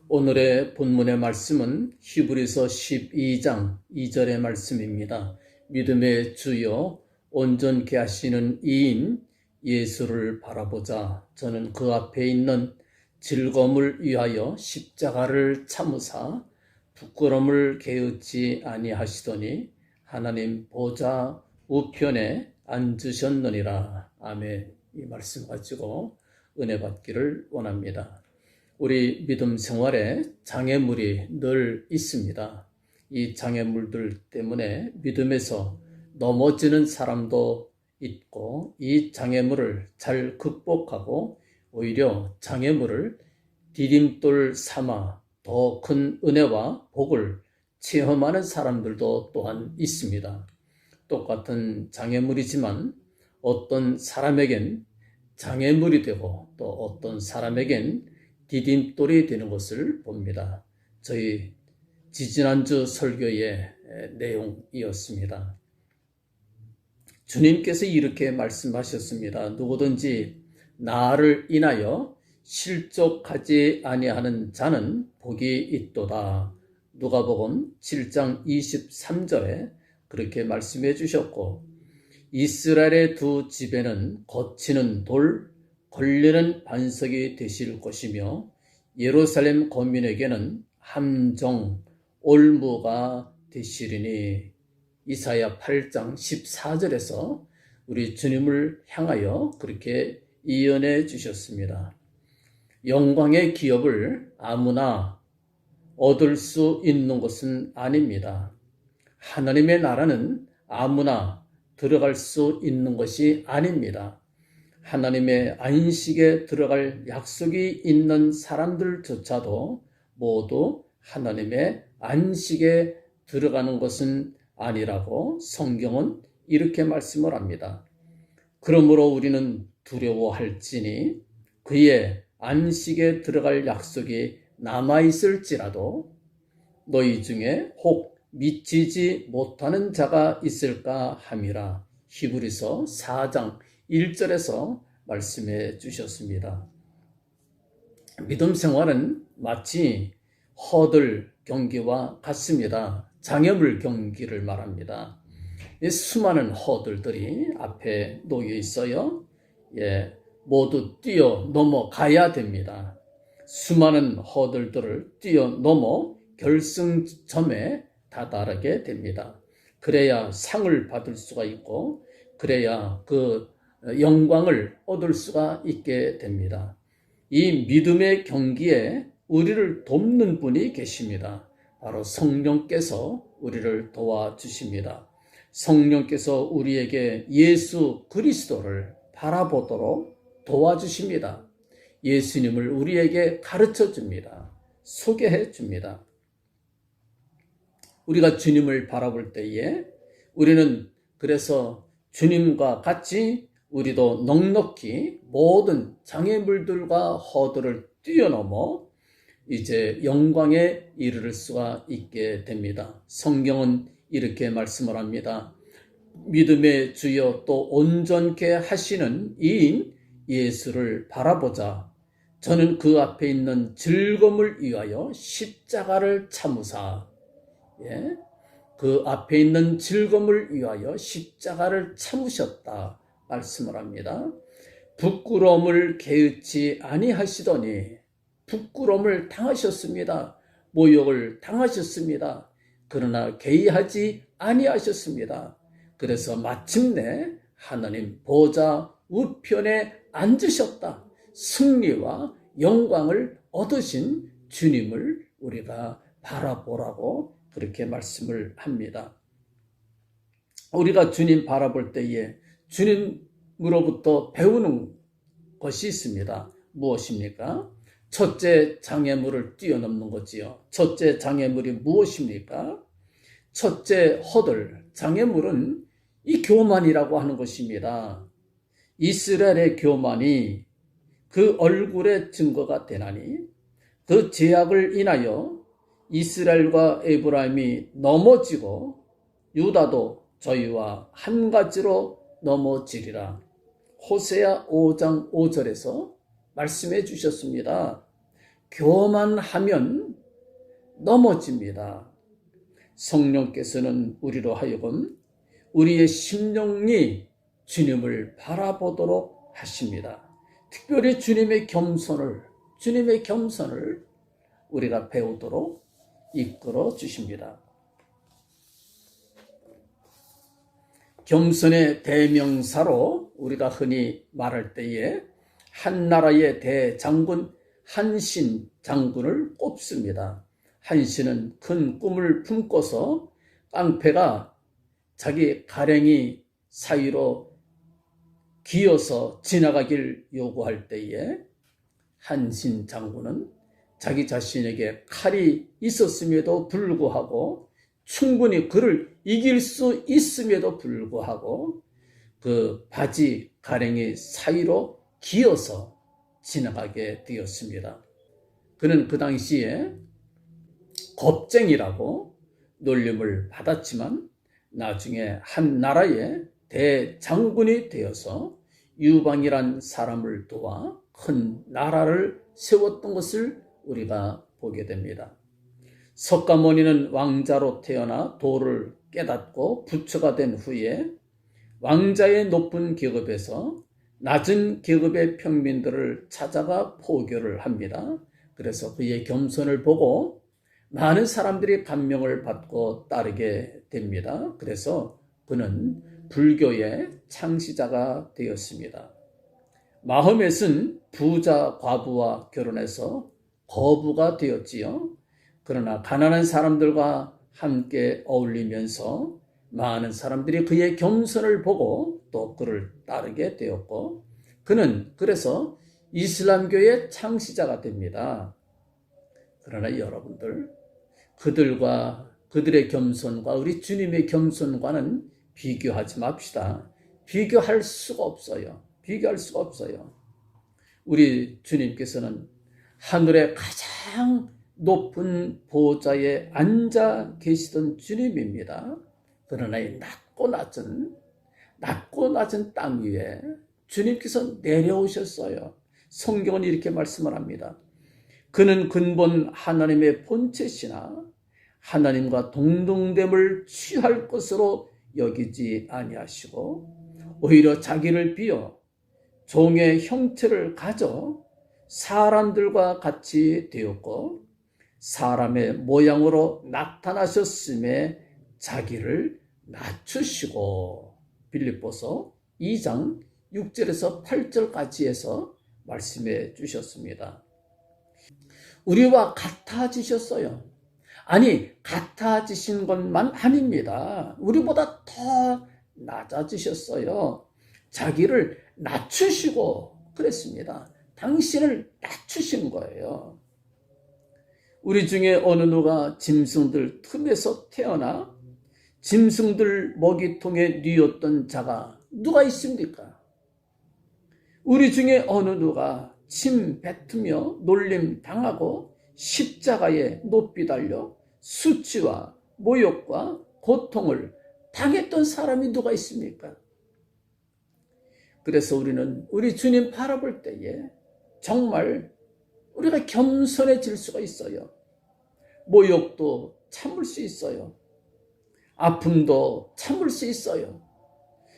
오늘의 본문의 말씀은 히브리서 12장 2절의 말씀입니다. 믿음의 주여 온전케 하시는 이인 예수를 바라보자. 저는 그 앞에 있는 즐거움을 위하여 십자가를 참으사 부끄러움을 게으치 아니하시더니 하나님 보좌 우편에 앉으셨느니라. 아멘. 이 말씀 가지고 은혜 받기를 원합니다. 우리 믿음 생활에 장애물이 늘 있습니다. 이 장애물들 때문에 믿음에서 넘어지는 사람도 있고, 이 장애물을 잘 극복하고 오히려 장애물을 디딤돌 삼아 더 큰 은혜와 복을 체험하는 사람들도 또한 있습니다. 똑같은 장애물이지만 어떤 사람에겐 장애물이 되고 또 어떤 사람에겐 디딤돌이 되는 것을 봅니다. 저희 지지난주 설교의 내용이었습니다. 주님께서 이렇게 말씀하셨습니다. 누구든지 나를 인하여 실족하지 아니하는 자는 복이 있도다. 누가복음 7장 23절에 그렇게 말씀해 주셨고, 이스라엘의 두 집에는 거치는 돌, 걸리는 반석이 되실 것이며 예루살렘 거민에게는 함정, 올무가 되시리니. 이사야 8장 14절에서 우리 주님을 향하여 그렇게 예언해 주셨습니다. 영광의 기업을 아무나 얻을 수 있는 것은 아닙니다. 하나님의 나라는 아무나 들어갈 수 있는 것이 아닙니다. 하나님의 안식에 들어갈 약속이 있는 사람들조차도 모두 하나님의 안식에 들어가는 것은 아니라고 성경은 이렇게 말씀을 합니다. 그러므로 우리는 두려워할지니 그의 안식에 들어갈 약속이 남아있을지라도 너희 중에 혹 미치지 못하는 자가 있을까 함이라. 히브리서 4장 1절에서 말씀해 주셨습니다. 믿음 생활은 마치 허들 경기와 같습니다. 장애물 경기를 말합니다. 수많은 허들들이 앞에 놓여 있어요. 모두 뛰어 넘어가야 됩니다. 수많은 허들들을 뛰어 넘어 결승점에 다다르게 됩니다. 그래야 상을 받을 수가 있고, 그래야 그 영광을 얻을 수가 있게 됩니다. 이 믿음의 경기에 우리를 돕는 분이 계십니다. 바로 성령께서 우리를 도와주십니다. 성령께서 우리에게 예수 그리스도를 바라보도록 도와주십니다. 예수님을 우리에게 가르쳐 줍니다. 소개해 줍니다. 우리가 주님을 바라볼 때에 우리는 그래서 주님과 같이 우리도 넉넉히 모든 장애물들과 허들을 뛰어넘어 이제 영광에 이르를 수가 있게 됩니다. 성경은 이렇게 말씀을 합니다. 믿음의 주여 또 온전케 하시는 이인 예수를 바라보자. 저는 그 앞에 있는 즐거움을 위하여 십자가를 참으사. 그 앞에 있는 즐거움을 위하여 십자가를 참으셨다 말씀을 합니다. 부끄러움을 게으치 아니하시더니, 부끄러움을 당하셨습니다. 모욕을 당하셨습니다. 그러나 개의하지 아니하셨습니다. 그래서 마침내 하나님 보좌 우편에 앉으셨다. 승리와 영광을 얻으신 주님을 우리가 바라보라고 그렇게 말씀을 합니다. 우리가 주님 바라볼 때에 주님으로부터 배우는 것이 있습니다. 무엇입니까? 첫째 장애물을 뛰어넘는 거지요. 첫째 장애물이 무엇입니까? 첫째 허들, 장애물은 이 교만이라고 하는 것입니다. 이스라엘의 교만이 그 얼굴의 증거가 되나니, 그 죄악을 인하여 이스라엘과 에브라임이 넘어지고 유다도 저희와 한 가지로 넘어지리라. 호세아 5장 5절에서 말씀해 주셨습니다. 교만하면 넘어집니다. 성령께서는 우리로 하여금 우리의 심령이 주님을 바라보도록 하십니다. 특별히 주님의 겸손을 우리가 배우도록 이끌어 주십니다. 겸손의 대명사로 우리가 흔히 말할 때에 한 나라의 대장군 한신 장군을 꼽습니다. 한신은 큰 꿈을 품고서 깡패가 자기 가랭이 사이로 기어서 지나가길 요구할 때에 한신 장군은 자기 자신에게 칼이 있었음에도 불구하고 충분히 그를 이길 수 있음에도 불구하고 그 바지 가랭이 사이로 기어서 지나가게 되었습니다. 그는 그 당시에 겁쟁이라고 놀림을 받았지만 나중에 한 나라의 대장군이 되어서 유방이란 사람을 도와 큰 나라를 세웠던 것을 우리가 보게 됩니다. 석가모니는 왕자로 태어나 도를 깨닫고 부처가 된 후에 왕자의 높은 계급에서 낮은 계급의 평민들을 찾아가 포교를 합니다. 그래서 그의 겸손을 보고 많은 사람들이 감명을 받고 따르게 됩니다. 그래서 그는 불교의 창시자가 되었습니다. 마호멧은 부자 과부와 결혼해서 거부가 되었지요. 그러나 가난한 사람들과 함께 어울리면서 많은 사람들이 그의 겸손을 보고 또 그를 따르게 되었고 그는 그래서 이슬람교의 창시자가 됩니다. 그러나 여러분들, 그들의 겸손과 우리 주님의 겸손과는 비교하지 맙시다. 비교할 수가 없어요. 우리 주님께서는 하늘의 가장 높은 보좌에 앉아 계시던 주님입니다. 그러나 이 낮고 낮은 땅 위에 주님께서 내려오셨어요. 성경은 이렇게 말씀을 합니다. 그는 근본 하나님의 본체시나 하나님과 동등됨을 취할 것으로 여기지 아니하시고 오히려 자기를 비어 종의 형체를 가져 사람들과 같이 되었고 사람의 모양으로 나타나셨음에 자기를 낮추시고 빌립보서 2장 6절에서 8절까지 해서 말씀해 주셨습니다. 우리와 같아지셨어요. 아니, 같아지신 것만 아닙니다. 우리보다 더 낮아지셨어요. 자기를 낮추시고 그랬습니다. 당신을 낮추신 거예요. 우리 중에 어느 누가 짐승들 틈에서 태어나 짐승들 먹이통에 뉘었던 자가 누가 있습니까? 우리 중에 어느 누가 침 뱉으며 놀림 당하고 십자가에 높이 달려 수치와 모욕과 고통을 당했던 사람이 누가 있습니까? 그래서 우리는 우리 주님 바라볼 때에 정말 우리가 겸손해질 수가 있어요. 모욕도 참을 수 있어요. 아픔도 참을 수 있어요.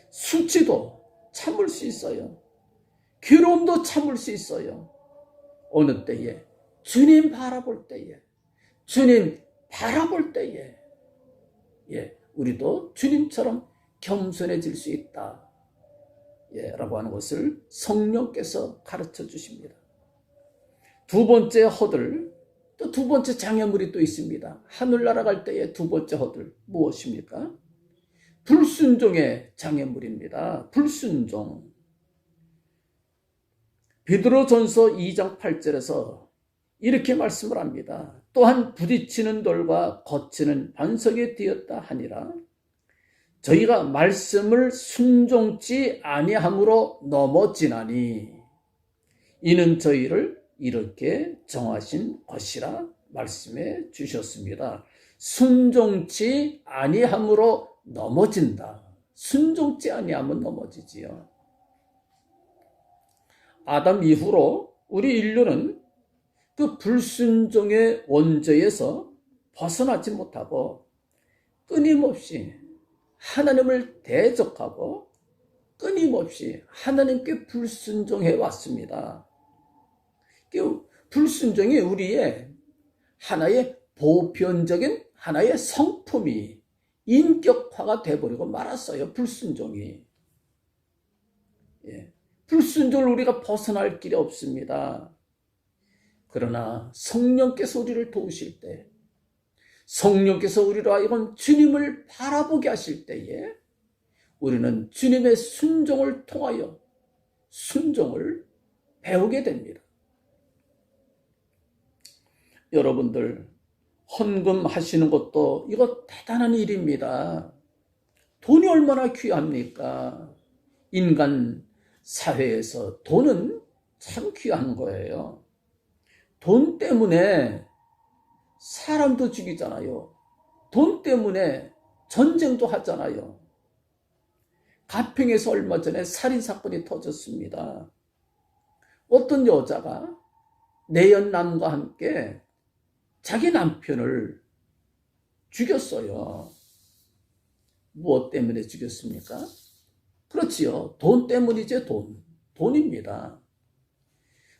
수치도 참을 수 있어요. 괴로움도 참을 수 있어요. 어느 때에? 주님 바라볼 때에. 우리도 주님처럼 겸손해질 수 있다. 라고 하는 것을 성령께서 가르쳐 주십니다. 두 번째 허들, 또 두 번째 장애물이 또 있습니다. 하늘나라 갈 때의 두 번째 허들 무엇입니까? 불순종의 장애물입니다. 불순종. 베드로전서 2장 8절에서 이렇게 말씀을 합니다. 또한 부딪히는 돌과 거치는 반석이 되었다 하니라. 저희가 말씀을 순종치 아니함으로 넘어지나니 이는 저희를 이렇게 정하신 것이라 말씀해 주셨습니다. 순종치 아니함으로 넘어진다. 순종치 아니하면 넘어지지요. 아담 이후로 우리 인류는 그 불순종의 원죄에서 벗어나지 못하고 끊임없이 하나님을 대적하고 끊임없이 하나님께 불순종해 왔습니다. 그 불순종이 우리의 하나의 보편적인 하나의 성품이 인격화가 돼버리고 말았어요. 불순종이. 불순종을 우리가 벗어날 길이 없습니다. 그러나 성령께서 우리를 도우실 때, 성령께서 우리로 하여금 주님을 바라보게 하실 때에 우리는 주님의 순종을 통하여 순종을 배우게 됩니다. 여러분들, 헌금하시는 것도 이거 대단한 일입니다. 돈이 얼마나 귀합니까? 인간 사회에서 돈은 참 귀한 거예요. 돈 때문에 사람도 죽이잖아요. 돈 때문에 전쟁도 하잖아요. 가평에서 얼마 전에 살인사건이 터졌습니다. 어떤 여자가 내연남과 함께 자기 남편을 죽였어요. 무엇 때문에 죽였습니까? 그렇지요. 돈 때문이죠. 돈입니다.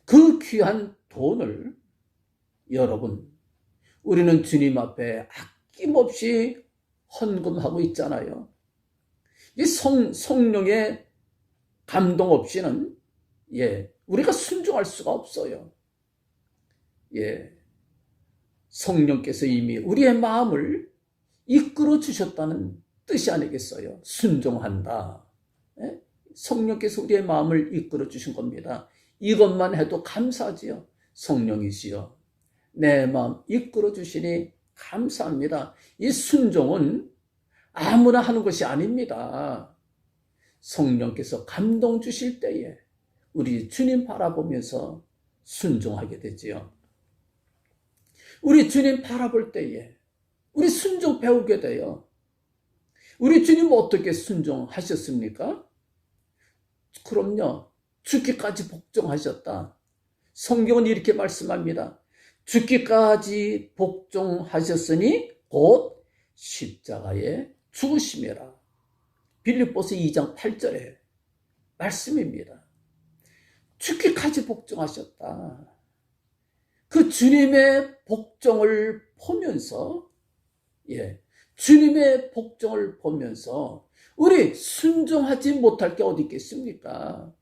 그 귀한 돈을 여러분, 우리는 주님 앞에 아낌없이 헌금하고 있잖아요. 이 성령의 감동 없이는 우리가 순종할 수가 없어요. 성령께서 이미 우리의 마음을 이끌어 주셨다는 뜻이 아니겠어요? 순종한다. 성령께서 우리의 마음을 이끌어 주신 겁니다. 이것만 해도 감사하지요. 성령이시여, 내 마음 이끌어 주시니 감사합니다. 이 순종은 아무나 하는 것이 아닙니다. 성령께서 감동 주실 때에 우리 주님 바라보면서 순종하게 되지요. 우리 주님 바라볼 때에 우리 순종 배우게 돼요. 우리 주님 어떻게 순종하셨습니까? 그럼요. 죽기까지 복종하셨다. 성경은 이렇게 말씀합니다. 죽기까지 복종하셨으니 곧 십자가에 죽으심이라. 빌립보서 2장 8절의 말씀입니다. 죽기까지 복종하셨다. 그 주님의 복종을 보면서, 주님의 복종을 보면서 우리 순종하지 못할 게 어디 있겠습니까?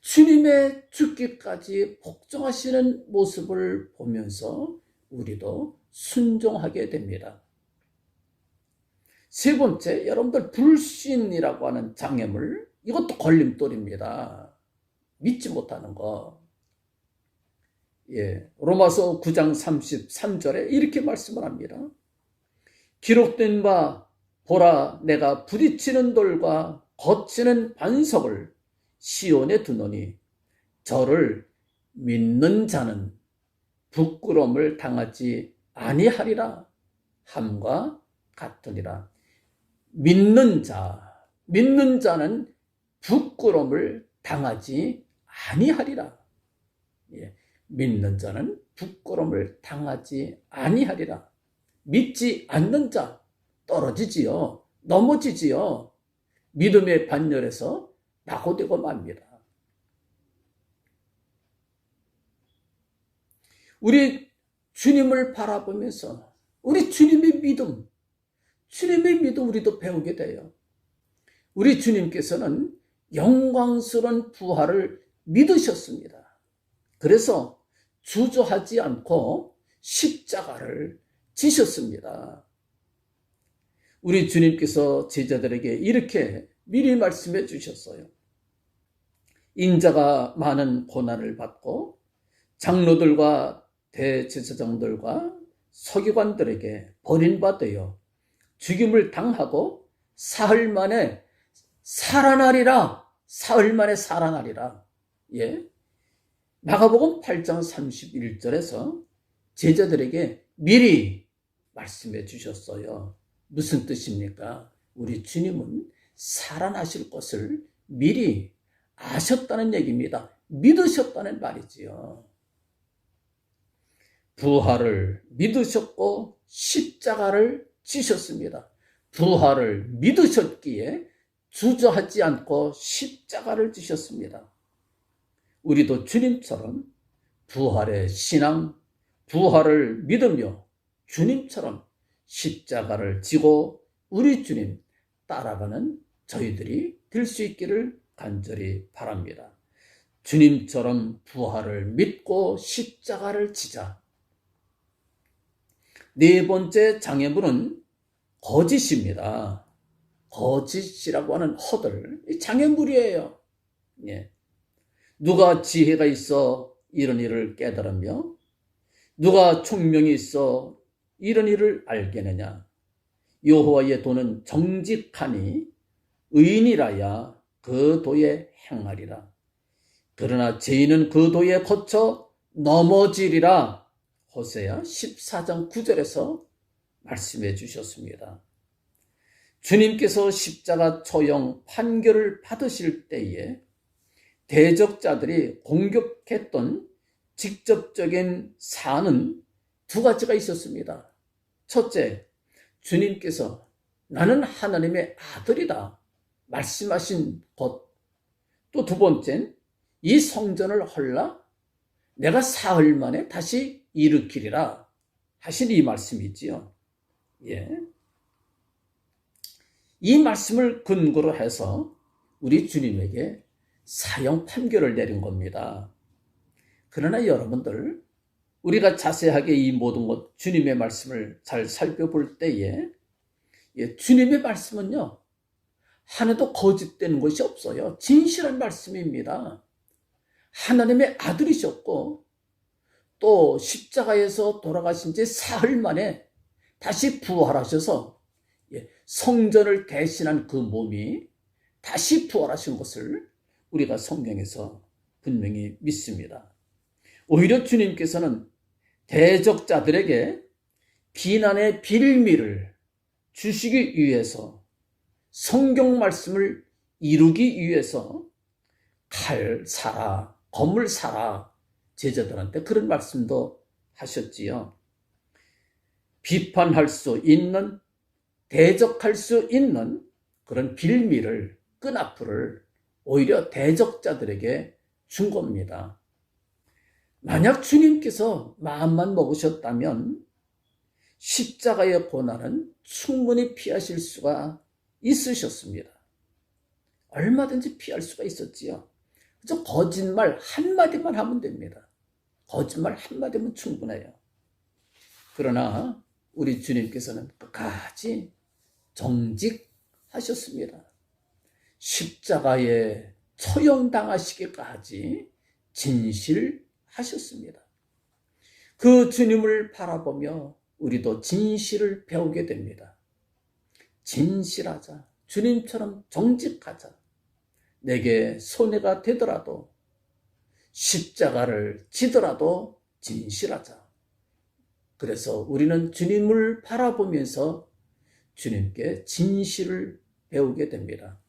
주님의 죽기까지 복종하시는 모습을 보면서 우리도 순종하게 됩니다. 세 번째, 여러분들 불신이라고 하는 장애물, 이것도 걸림돌입니다. 믿지 못하는 거. 로마서 9장 33절에 이렇게 말씀을 합니다. 기록된 바 보라, 내가 부딪히는 돌과 거치는 반석을 시온에 두노니 저를 믿는 자는 부끄러움을 당하지 아니하리라 함과 같으니라. 믿는 자는 부끄러움을 당하지 아니하리라. 믿는 자는 부끄러움을 당하지 아니하리라. 믿지 않는 자 떨어지지요. 넘어지지요. 믿음의 반열에서 낙오되고 맙니다. 우리 주님을 바라보면서 우리 주님의 믿음 우리도 배우게 돼요. 우리 주님께서는 영광스러운 부활을 믿으셨습니다. 그래서 주저하지 않고 십자가를 지셨습니다. 우리 주님께서 제자들에게 이렇게 미리 말씀해 주셨어요. 인자가 많은 고난을 받고 장로들과 대제사장들과 서기관들에게 버림받아 죽임을 당하고 사흘 만에 살아나리라. 마가복음 8장 31절에서 제자들에게 미리 말씀해 주셨어요. 무슨 뜻입니까? 우리 주님은 살아나실 것을 미리 아셨다는 얘기입니다. 믿으셨다는 말이지요. 부활을 믿으셨고 십자가를 지셨습니다. 부활을 믿으셨기에 주저하지 않고 십자가를 지셨습니다. 우리도 주님처럼 부활의 신앙, 부활을 믿으며 주님처럼 십자가를 지고 우리 주님 따라가는 저희들이 될 수 있기를 간절히 바랍니다. 주님처럼 부활을 믿고 십자가를 지자. 네 번째 장애물은 거짓입니다. 거짓이라고 하는 허들, 장애물이에요. 예. 누가 지혜가 있어 이런 일을 깨달으며 누가 총명이 있어 이런 일을 알겠느냐. 여호와의 도는 정직하니 의인이라야 그 도에 행하리라. 그러나 죄인은 그 도에 거쳐 넘어지리라. 호세야 14장 9절에서 말씀해 주셨습니다. 주님께서 십자가 처형 판결을 받으실 때에 대적자들이 공격했던 직접적인 사안은 두 가지가 있었습니다. 첫째, 주님께서 나는 하나님의 아들이다 말씀하신 것. 또 두 번째는 이 성전을 헐라 내가 사흘 만에 다시 일으키리라 하신 이 말씀이지요. 예. 이 말씀을 근거로 해서 우리 주님에게 사형 판결을 내린 겁니다. 그러나 여러분들, 우리가 자세하게 이 모든 것 주님의 말씀을 잘 살펴볼 때에 주님의 말씀은요, 하나도 거짓되는 것이 없어요. 진실한 말씀입니다. 하나님의 아들이셨고 또 십자가에서 돌아가신 지 사흘 만에 다시 부활하셔서 성전을 대신한 그 몸이 다시 부활하신 것을 우리가 성경에서 분명히 믿습니다. 오히려 주님께서는 대적자들에게 비난의 빌미를 주시기 위해서 성경 말씀을 이루기 위해서 칼 사라, 검을 사라 제자들한테 그런 말씀도 하셨지요. 비판할 수 있는, 대적할 수 있는 그런 빌미를, 끈앞을 오히려 대적자들에게 준 겁니다. 만약 주님께서 마음만 먹으셨다면 십자가의 고난은 충분히 피하실 수가 있으셨습니다. 얼마든지 피할 수가 있었지요. 그저 거짓말 한마디만 하면 됩니다. 거짓말 한마디면 충분해요. 그러나 우리 주님께서는 끝까지 정직하셨습니다. 십자가에 처형당하시기까지 진실하셨습니다. 그 주님을 바라보며 우리도 진실을 배우게 됩니다. 진실하자. 주님처럼 정직하자. 내게 손해가 되더라도 십자가를 지더라도 진실하자. 그래서 우리는 주님을 바라보면서 주님께 진실을 배우게 됩니다.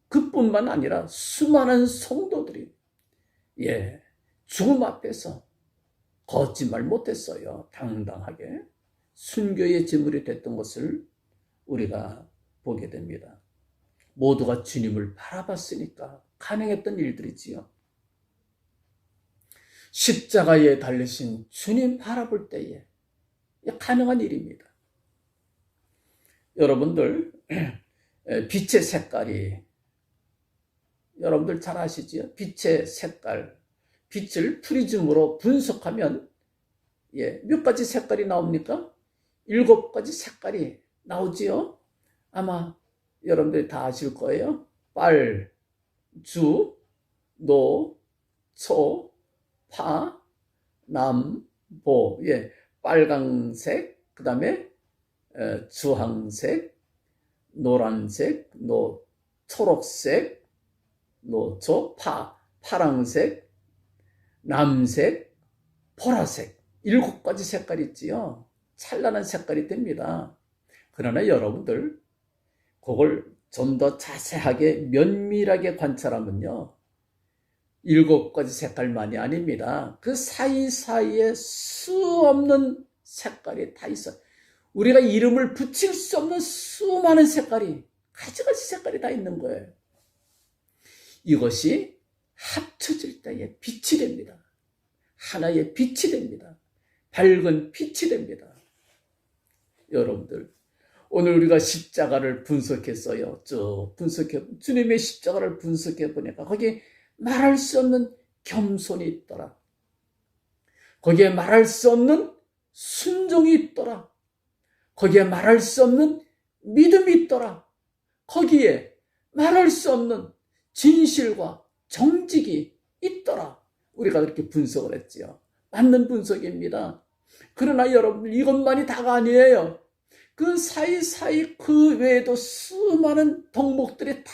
그뿐만 아니라 수많은 성도들이 죽음 앞에서 거짓말 못했어요. 당당하게 순교의 제물이 됐던 것을 우리가 보게 됩니다. 모두가 주님을 바라봤으니까 가능했던 일들이지요. 십자가에 달리신 주님 바라볼 때에 가능한 일입니다. 여러분들, 빛의 색깔이 여러분들 잘 아시지요? 빛의 색깔, 빛을 프리즘으로 분석하면 몇 가지 색깔이 나옵니까? 7가지 색깔이 나오지요? 아마 여러분들이 다 아실 거예요. 빨, 주, 노, 초, 파, 남, 보. 빨강색, 그 다음에 주황색, 노란색, 초록색, 노초, 파랑색, 남색, 보라색. 7가지 색깔이 있지요. 찬란한 색깔이 됩니다. 그러나 여러분들, 그걸 좀 더 자세하게 면밀하게 관찰하면요, 7가지 색깔만이 아닙니다. 그 사이사이에 수없는 색깔이 다 있어요. 우리가 이름을 붙일 수 없는 수많은 색깔이, 가지가지 색깔이 다 있는 거예요. 이것이 합쳐질 때에 빛이 됩니다. 하나의 빛이 됩니다. 밝은 빛이 됩니다. 여러분들, 오늘 우리가 십자가를 분석했어요. 주님의 십자가를 분석해 보니까 거기에 말할 수 없는 겸손이 있더라. 거기에 말할 수 없는 순종이 있더라. 거기에 말할 수 없는 믿음이 있더라. 거기에 말할 수 없는 진실과 정직이 있더라. 우리가 그렇게 분석을 했지요. 맞는 분석입니다. 그러나 여러분들, 이것만이 다가 아니에요. 그 사이사이 그 외에도 수많은 덕목들이 다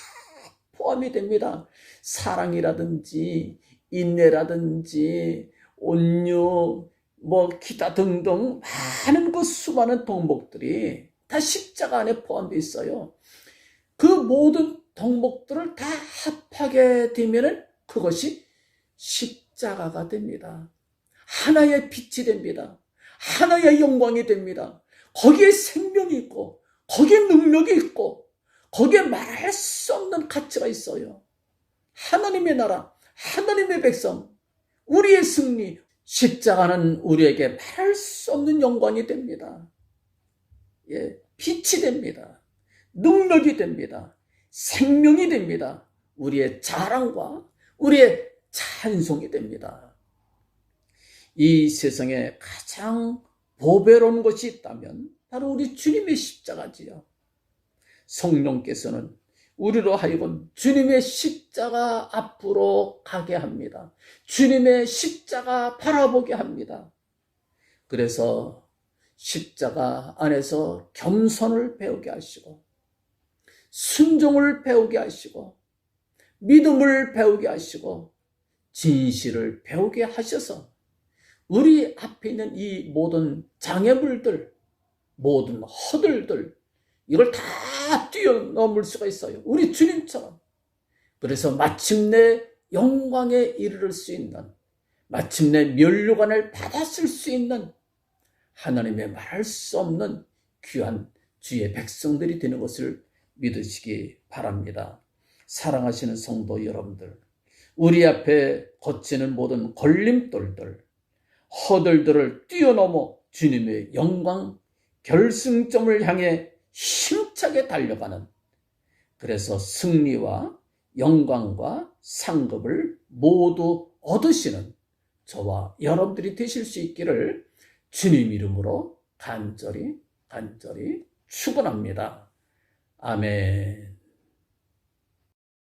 포함이 됩니다. 사랑이라든지 인내라든지 온유, 기타 등등 많은 그 수많은 덕목들이 다 십자가 안에 포함되어 있어요. 그 모든 덕목들을 다 합하게 되면 그것이 십자가가 됩니다. 하나의 빛이 됩니다. 하나의 영광이 됩니다. 거기에 생명이 있고, 거기에 능력이 있고, 거기에 말할 수 없는 가치가 있어요. 하나님의 나라, 하나님의 백성, 우리의 승리, 십자가는 우리에게 말할 수 없는 영광이 됩니다. 빛이 됩니다. 능력이 됩니다. 생명이 됩니다. 우리의 자랑과 우리의 찬송이 됩니다. 이 세상에 가장 보배로운 것이 있다면 바로 우리 주님의 십자가지요. 성령께서는 우리로 하여금 주님의 십자가 앞으로 가게 합니다. 주님의 십자가 바라보게 합니다. 그래서 십자가 안에서 겸손을 배우게 하시고, 순종을 배우게 하시고, 믿음을 배우게 하시고, 진실을 배우게 하셔서 우리 앞에 있는 이 모든 장애물들, 모든 허들들, 이걸 다 뛰어넘을 수가 있어요. 우리 주님처럼. 그래서 마침내 영광에 이르를 수 있는, 마침내 면류관을 받았을 수 있는 하나님의 말할 수 없는 귀한 주의 백성들이 되는 것을 믿으시기 바랍니다. 사랑하시는 성도 여러분들, 우리 앞에 거치는 모든 걸림돌들, 허들들을 뛰어넘어 주님의 영광 결승점을 향해 힘차게 달려가는, 그래서 승리와 영광과 상급을 모두 얻으시는 저와 여러분들이 되실 수 있기를 주님 이름으로 간절히 축원합니다. 아멘.